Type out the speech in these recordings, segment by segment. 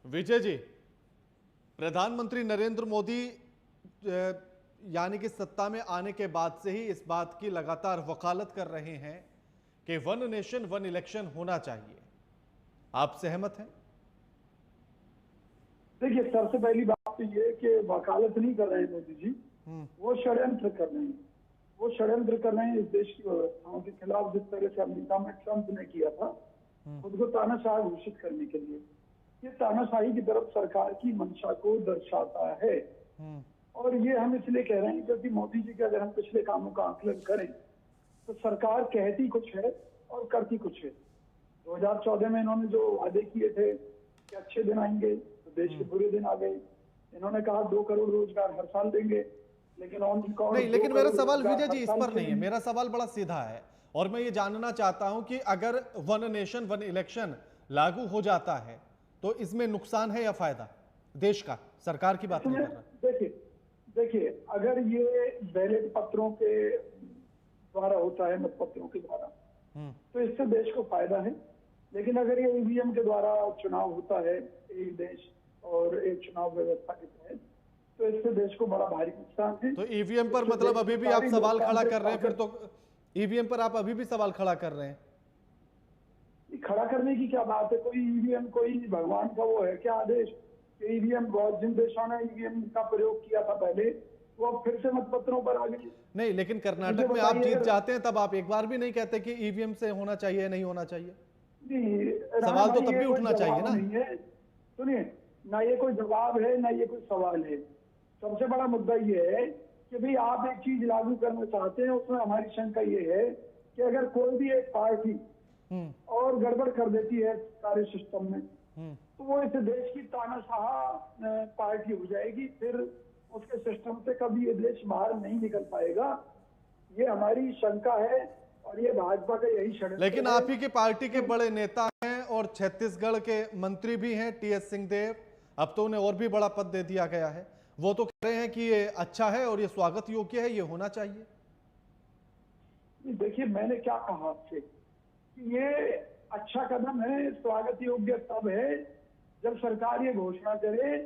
विजय जी, प्रधानमंत्री नरेंद्र मोदी यानी कि सत्ता में आने के बाद से ही इस बात की लगातार वकालत कर रहे हैं कि वन नेशन वन इलेक्शन होना चाहिए। आप सहमत हैं? देखिए, सबसे पहली बात तो ये कि वकालत नहीं कर रहे हैं मोदी जी, वो षड्यंत्र कर रहे हैं। वो षड्यंत्र कर रहे हैं इस देश की व्यवस्थाओं के खिलाफ, जिस तरह से अमेरिका में ट्रंप ने किया था खुद को तानाशाह घोषित करने के लिए। ये तानाशाही की तरफ सरकार की मंशा को दर्शाता है। और ये हम इसलिए कह रहे हैं क्योंकि मोदी जी के अगर हम पिछले कामों का आकलन करें तो सरकार कहती कुछ है और करती कुछ है। 2014 में इन्होंने जो वादे किए थे कि अच्छे दिन आएंगे, तो देश के बुरे दिन आ गए। इन्होंने कहा 2 करोड़ रोजगार हर साल देंगे, लेकिन ऑन रिकॉर्ड नहीं, लेकिन मेरा सवाल विजय जी इस पर नहीं है। मेरा सवाल बड़ा सीधा है और मैं ये जानना चाहता हूं कि अगर वन नेशन वन इलेक्शन लागू हो जाता है तो इसमें नुकसान है या फायदा देश का? सरकार की बात नहीं कर रहा। देखिए, अगर ये बैलेट पत्रों के द्वारा होता है, मत पत्रों के द्वारा, तो इससे देश को फायदा है। लेकिन अगर ये ईवीएम के द्वारा चुनाव होता है एक देश और एक चुनाव व्यवस्था के तहत, तो इससे देश को बड़ा भारी नुकसान है। तो ईवीएम पर मतलब अभी भी आप सवाल खड़ा कर रहे हैं? फिर तो ईवीएम पर आप अभी भी सवाल खड़ा कर रहे हैं? खड़ा करने की क्या बात है? कोई ईवीएम कोई भगवान का वो है क्या आदेश? ईवीएम, बहुत जिन देशों ने ईवीएम का प्रयोग किया था पहले, वो अब फिर से मतपत्रों पर आ गए। नहीं, लेकिन कर्नाटक में आप जीत जाते हैं तब आप एक बार भी नहीं कहते कि ईवीएम से होना चाहिए नहीं होना चाहिए। सवाल तो तब भी उठना चाहिए ना। सुनिए, ना ये कोई जवाब है ना ये कोई सवाल है। सबसे बड़ा मुद्दा ये है कि भाई आप एक चीज लागू करना चाहते हैं, उसमें हमारी शंका ये है कि अगर कोई भी एक पार्टी और गड़बड़ कर देती है सारे सिस्टम में, तो वो इस देश की तानाशाह पार्टी हो जाएगी। फिर उसके सिस्टम से कभी ये देश बाहर नहीं निकल पाएगा। ये हमारी शंका है और ये भाजपा का यही षड्यंत्र। लेकिन आप ही के पार्टी के बड़े नेता हैं और छत्तीसगढ़ के मंत्री भी हैं टीएस सिंहदेव। अब तो उन्हें और भी बड़ा पद दे दिया गया है। वो तो कह रहे हैं कि ये अच्छा है और ये स्वागत योग्य है, ये होना चाहिए। देखिए, मैंने क्या कहा आपसे, ये अच्छा कदम है, स्वागत योग्य तब है जब सरकार ये घोषणा करे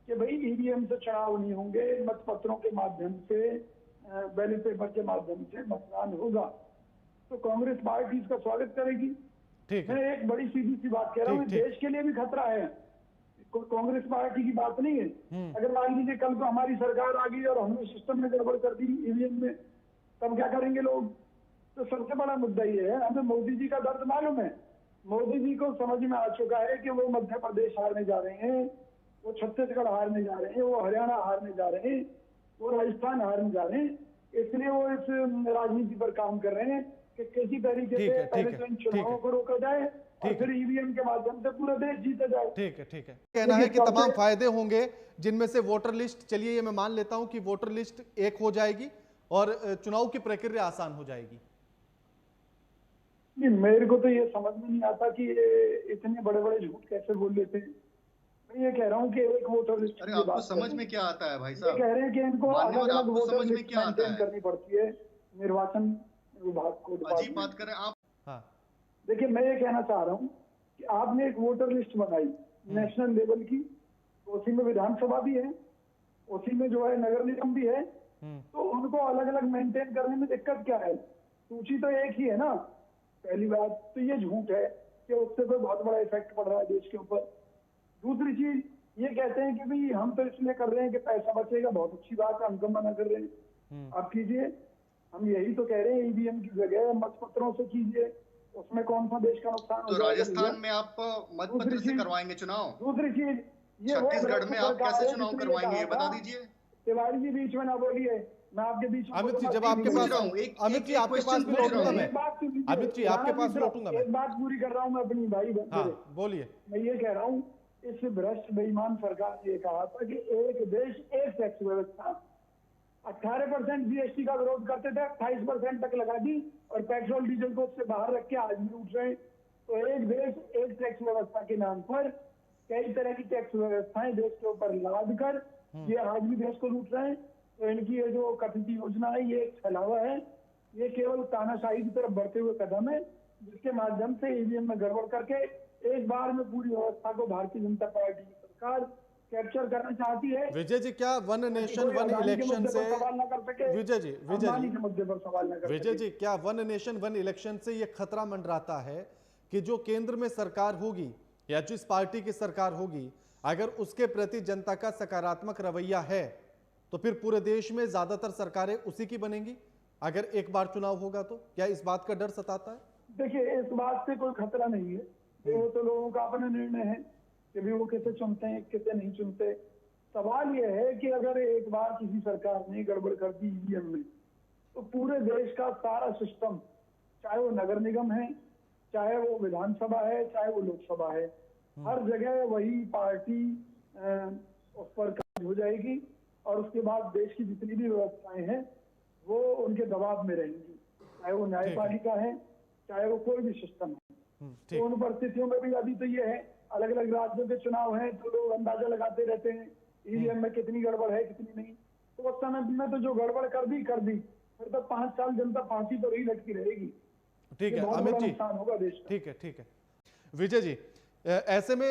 कि भाई ईवीएम से चुनाव नहीं होंगे, मतपत्रों के माध्यम से, बैलेट पेपर के माध्यम से मतदान होगा, तो कांग्रेस पार्टी इसका स्वागत करेगी। मैं एक बड़ी सीधी सी बात कह रहा हूँ, देश के लिए भी खतरा है, कांग्रेस पार्टी की बात नहीं है। अगर मान लीजिए कल को हमारी सरकार आ गई और हमने सिस्टम में गड़बड़ कर दी ईवीएम में, तब क्या करेंगे लोग? तो सबसे बड़ा मुद्दा ये है, हमें मोदी जी का दर्द मालूम है। मोदी जी को समझ में आ चुका है कि वो मध्य प्रदेश हारने जा रहे हैं, वो छत्तीसगढ़ हारने जा रहे हैं, वो हरियाणा हारने जा रहे हैं, वो राजस्थान हारने जा रहे हैं। इसलिए वो इस राजनीति पर काम कर रहे हैं कि किसी तरीके से पहले तो इन चुनावों को रोका जाए और फिर ईवीएम के माध्यम से पूरा देश जीता जाए। ठीक है। कहना है कि तमाम फायदे होंगे, जिनमें से वोटर लिस्ट, चलिए ये मैं मान लेता हूं कि वोटर लिस्ट एक हो जाएगी और चुनाव की प्रक्रिया आसान हो जाएगी। नहीं, मेरे को तो ये समझ में नहीं आता कि ये इतने बड़े बड़े झूठ कैसे बोल लेते हैं। मैं ये कह रहा हूँ कि एक वोटर लिस्ट अरे आपको समझ में क्या आता है भाई साहब? कह रहे हैं कि इनको अलग अलग वोटर लिस्ट क्या मेंटेन करनी पड़ती है निर्वाचन विभाग को। अजीब बात करें आप। हाँ, देखिए, मैं ये कहना चाह रहा हूँ कि आपने एक वोटर लिस्ट बनाई नेशनल लेवल की, तो उसी में विधानसभा भी है, उसी में जो है नगर निगम भी है, तो उनको अलग अलग मेंटेन करने में दिक्कत क्या है? सूची तो एक ही है ना। पहली बात तो ये झूठ है कि उससे कोई बहुत बड़ा इफेक्ट पड़ रहा है देश के ऊपर। दूसरी चीज ये कहते हैं कि भाई हम तो इसलिए कर रहे हैं कि पैसा बचेगा, बहुत अच्छी बात है, हम क्यों मना कर रहे हैं? आप कीजिए, हम यही तो कह रहे हैं, ईवीएम की जगह मतपत्रों से कीजिए, उसमें कौन सा देश का नुकसान हो जाएगा? तो राजस्थान में आप मतपत्र से करवाएंगे चुनाव? दूसरी चीज ये, छत्तीसगढ़ में आप कैसे चुनाव करवाएंगे, ये बता दीजिए। तिवारी जी बीच में ना बोलिए, मैं आपके बीच में। अमित जी, जब आपके पास, अमित जी आपके पास भी लौटूंगा मैं। अमित जी आपके पास लौटूंगा मैं। एक बात पूरी कर रहा हूँ मैं अपनी भाई। हाँ, बोलिए। मैं ये कह रहा हूँ, इस भ्रष्ट बेईमान सरकार ने कहा था कि एक देश एक टैक्स व्यवस्था। 18% जीएसटी का विरोध करते थे, 28% तक लगा दी और पेट्रोल डीजल को उससे बाहर रख के आज भी लूट रहे हैं। तो एक देश एक टैक्स व्यवस्था के नाम पर कई तरह की टैक्स व्यवस्थाएं देश के ऊपर लाद कर ये आज भी देश को लूट रहे हैं। तो इनकी ये जो कथित योजना है, ये एक फैलावा है, ये केवल तानाशाही की तरफ बढ़ते हुए कदम है, जिसके माध्यम से ईवीएम में गड़बड़ करके एक बार में पूरी व्यवस्था को भारतीय जनता पार्टी की तरफ सरकार कैप्चर करना चाहती है। विजय जी, क्या वन नेशन वन इलेक्शन से सवाल ना कर सके, विजय जी के मुद्दे पर सवाल ना कर विजय जी, क्या वन नेशन वन इलेक्शन से यह खतरा मंडराता है कि जो केंद्र में सरकार होगी या जिस पार्टी की सरकार होगी, अगर उसके प्रति जनता का सकारात्मक रवैया है तो फिर पूरे देश में ज्यादातर सरकारें उसी की बनेंगी अगर एक बार चुनाव होगा तो? क्या इस बात का डर सताता है? देखिए, इस बात से कोई खतरा नहीं है, वो तो लोगों का अपना निर्णय है कि भी वो किसे चुनते हैं किसे नहीं चुनते। सवाल यह है कि अगर एक बार किसी सरकार ने गड़बड़ कर दी ईवीएम में, तो पूरे देश का सारा सिस्टम, चाहे वो नगर निगम है, चाहे वो विधानसभा है, चाहे वो लोकसभा है, हर जगह वही पार्टी उस पर काबू हो जाएगी और उसके बाद देश की जितनी भी व्यवस्थाएं हैं वो उनके दबाव में रहेंगी, चाहे वो न्यायपालिका है, चाहे वो कोई भी सिस्टम है। तो उन परिस्थितियों में भी अभी तो ये है, अलग अलग राज्यों के चुनाव हैं तो लोग अंदाजा लगाते रहते हैं ईवीएम में कितनी गड़बड़ है कितनी नहीं। तो उस समय में तो जो गड़बड़ कर दी फिर तो 5 साल जनता फांसी पर ही लटकी रहेगी। ठीक है अमित जी, होगा देश का। ठीक है विजय जी, ऐसे में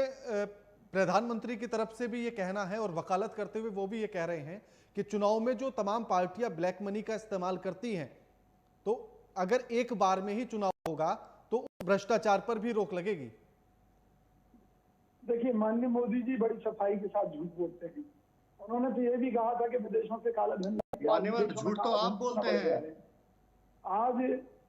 प्रधानमंत्री की तरफ से भी ये कहना है और वकालत करते हुए वो भी ये कह रहे हैं कि चुनाव में जो तमाम पार्टियां ब्लैक मनी का इस्तेमाल करती हैं, तो अगर एक बार में ही चुनाव होगा तो भ्रष्टाचार पर भी रोक लगेगी। देखिए, माननीय मोदी जी बड़ी सफाई के साथ झूठ बोलते हैं। उन्होंने तो ये भी कहा था कि विदेशों से काला धन मान्यवर झूठ तो आप बोलते हैं। आज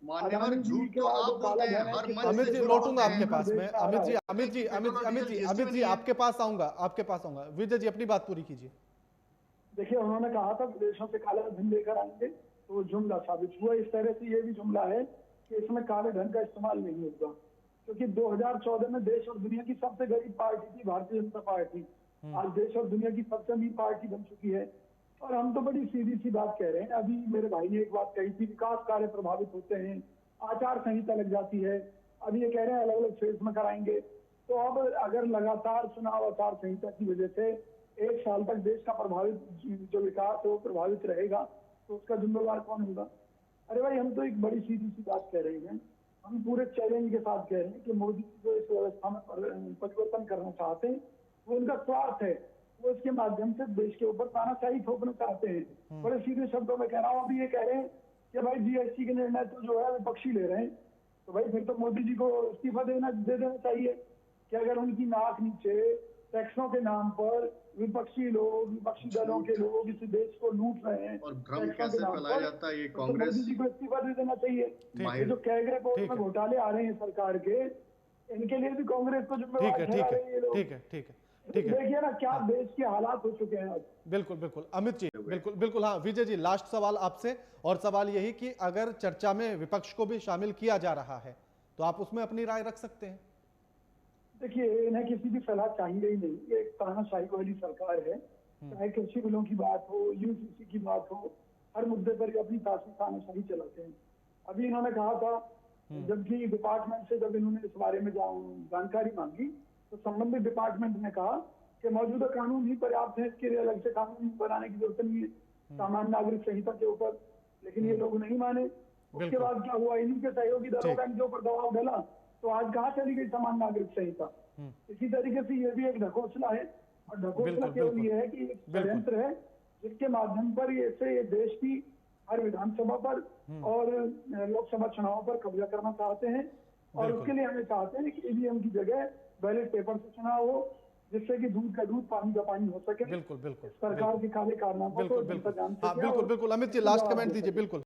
मान्यवर झूठ तो आप बोलते हैं। हर मंच अमित से जी, झूठ लौटूंगा बोलते आपके हैं। पास में। अमित जी आपके पास आऊंगा। विजय जी अपनी बात पूरी कीजिए। देखिए, उन्होंने कहा था विदेशों से काला धन लेकर आएंगे, तो वो जुमला साबित हुआ। इस तरह से ये भी जुमला है कि इसमें काले धन का इस्तेमाल नहीं होगा, क्योंकि 2014 में देश और दुनिया की सबसे गरीब पार्टी थी भारतीय जनता पार्टी। आज देश और दुनिया की सबसे अमीर पार्टी बन चुकी है। और हम तो बड़ी सीधी सी बात कह रहे हैं। अभी मेरे भाई ने एक बात कही थी, विकास कार्य प्रभावित होते हैं, आचार संहिता लग जाती है। अभी ये कह रहे हैं अलग अलग फेज में कराएंगे। तो अब अगर लगातार चुनाव आचार संहिता की वजह से 1 साल तक देश का प्रभावित जो विकास है वो प्रभावित रहेगा, तो उसका जिम्मेवार कौन होगा? अरे भाई, हम तो एक बड़ी सीधी सी बात कह रहे हैं। हम पूरे चैलेंज के साथ कह रहे हैं कि मोदी जी जो इस व्यवस्था में परिवर्तन करना चाहते हैं वो उनका स्वार्थ है। वो इसके माध्यम से देश के ऊपर तानाशाही थोपना चाहते हैं। बड़े सीधे शब्दों में कह रहा हूँ। अभी ये कह रहे हैं कि भाई जीएसटी के निर्णय तो जो है विपक्षी ले रहे हैं, तो भाई फिर तो मोदी जी को इस्तीफा दे देना चाहिए कि अगर उनकी नाक नीचे टैक्सों के नाम पर विपक्षी लोग, विपक्षी दलों के लोग इस देश को लूट रहे हैं और भ्रम कैसे फैलाया जाता है ये कांग्रेस। मोदी जी को इस्तीफा दे देना चाहिए। ये जो कैगरे बोर्ड में घोटाले आ रहे हैं सरकार के, इनके लिए भी कांग्रेस को जिम्मेवार ठहरा रहे हैं ये लोग। ठीक है। देखिए ना क्या देश के हालात हो चुके हैं आज। बिल्कुल अमित जी, बिल्कुल हाँ। विजय जी, लास्ट सवाल आपसे, और सवाल यही कि अगर चर्चा में विपक्ष को भी शामिल किया जा रहा है तो आप उसमें अपनी राय रख सकते हैं। देखिए, इन्हें किसी की सलाह चाहिए ही नहीं। ये एक तानाशाही वाली सरकार है। चाहे कृषि बिलों की बात हो, यूसीसी की बात हो, हर मुद्दे पर अपनी तानाशाही चलाते हैं। अभी इन्होंने कहा था, जबकि डिपार्टमेंट से जब इन्होंने इस बारे में जानकारी मांगी तो संबंधित डिपार्टमेंट ने कहा कि मौजूदा कानून ही पर्याप्त है, इसके लिए अलग से कानून बनाने की जरूरत नहीं है सामान्य नागरिक संहिता के ऊपर। लेकिन ये लोग नहीं माने। उसके बाद क्या हुआ, इन्हीं के सहयोगी दलों का इनके ऊपर दबाव डाला, तो आज कहाँ चली गई सामान्य नागरिक संहिता। इसी तरीके से ये भी एक ढकोसला है, और ढकोसला केवल ये है कि एक षड्यंत्र है जिसके माध्यम पर ये देश की हर विधानसभा पर और लोकसभा चुनाव पर कब्जा करना चाहते हैं। और उसके लिए हमें चाहते हैं कि ईवीएम की जगह बैलेट पेपर से चुनाव हो, जिससे कि दूध का दूध पानी का पानी हो सके। बिल्कुल सरकार के काले कारनामों को बिल्कुल अमित जी, लास्ट कमेंट दीजिए। बिल्कुल।